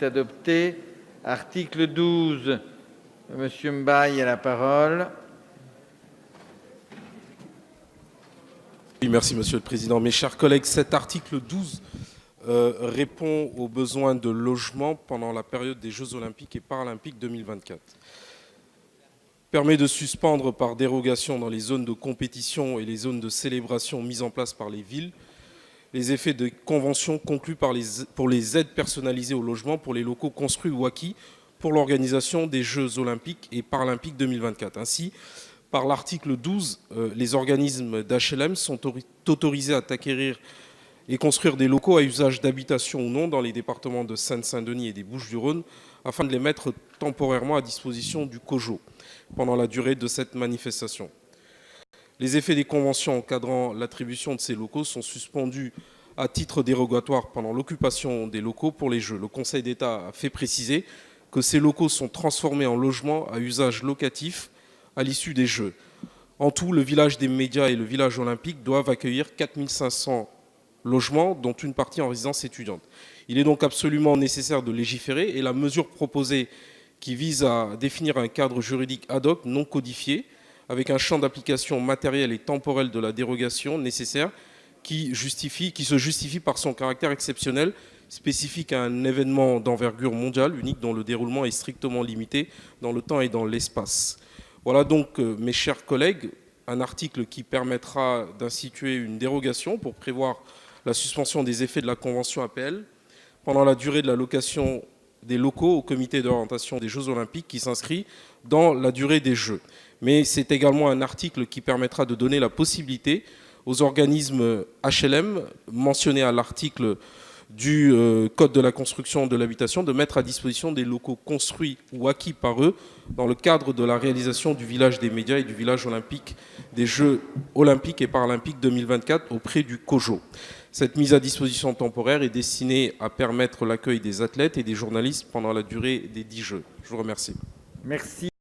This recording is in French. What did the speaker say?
est adopté. Article 12, Monsieur Mbaye a la parole. Oui, merci Monsieur le Président. Mes chers collègues, cet article 12 répond aux besoins de logement pendant la période des Jeux Olympiques et Paralympiques 2024. Permet de suspendre par dérogation dans les zones de compétition et les zones de célébration mises en place par les villes les effets de conventions conclues pour les aides personnalisées au logement pour les locaux construits ou acquis pour l'organisation des Jeux Olympiques et Paralympiques 2024. Ainsi, par l'article 12, les organismes d'HLM sont autorisés à acquérir et construire des locaux à usage d'habitation ou non dans les départements de Seine-Saint-Denis et des Bouches-du-Rhône afin de les mettre temporairement à disposition du COJO pendant la durée de cette manifestation. Les effets des conventions encadrant l'attribution de ces locaux sont suspendus à titre dérogatoire pendant l'occupation des locaux pour les Jeux. Le Conseil d'État a fait préciser que ces locaux sont transformés en logements à usage locatif à l'issue des Jeux. En tout, le village des médias et le village olympique doivent accueillir 4500 logements, dont une partie en résidence étudiante. Il est donc absolument nécessaire de légiférer et la mesure proposée qui vise à définir un cadre juridique ad hoc non codifié avec un champ d'application matériel et temporel de la dérogation nécessaire qui se justifie par son caractère exceptionnel, spécifique à un événement d'envergure mondiale, unique dont le déroulement est strictement limité dans le temps et dans l'espace. Voilà donc, mes chers collègues, un article qui permettra d'instituer une dérogation pour prévoir la suspension des effets de la Convention APL pendant la durée de la location des locaux au comité d'orientation des Jeux Olympiques qui s'inscrit dans la durée des Jeux. Mais c'est également un article qui permettra de donner la possibilité aux organismes HLM mentionnés à l'article du Code de la construction de l'habitation de mettre à disposition des locaux construits ou acquis par eux dans le cadre de la réalisation du village des médias et du village olympique des Jeux Olympiques et Paralympiques 2024 auprès du COJO. Cette mise à disposition temporaire est destinée à permettre l'accueil des athlètes et des journalistes pendant la durée des 10 Jeux. Je vous remercie. Merci.